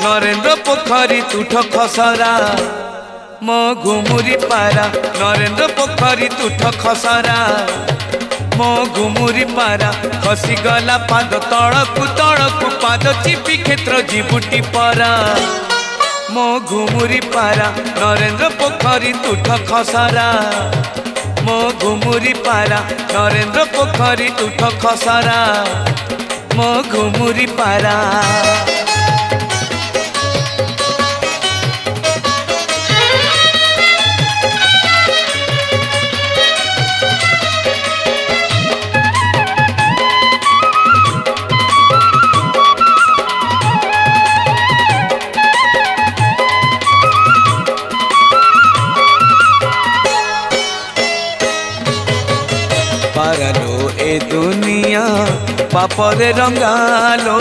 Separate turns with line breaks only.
नरेंद्र पोखरी तुठ खसरा मो घुमुरी पारा नरेंद्र पोखरी तुठ खसरा मो घुमुरी पारा खसीगला पाद तड़कू पाद चिपी क्षेत्र जीवुटी परा मो घुमुरी पारा नरेंद्र पोखरी तुठ खसरा मो घुमुरी पारा नरेंद्र पोखरी तुठ खसरा मो घुमुरी पारा। पारालो ए दुनिया पापरे रंगालो।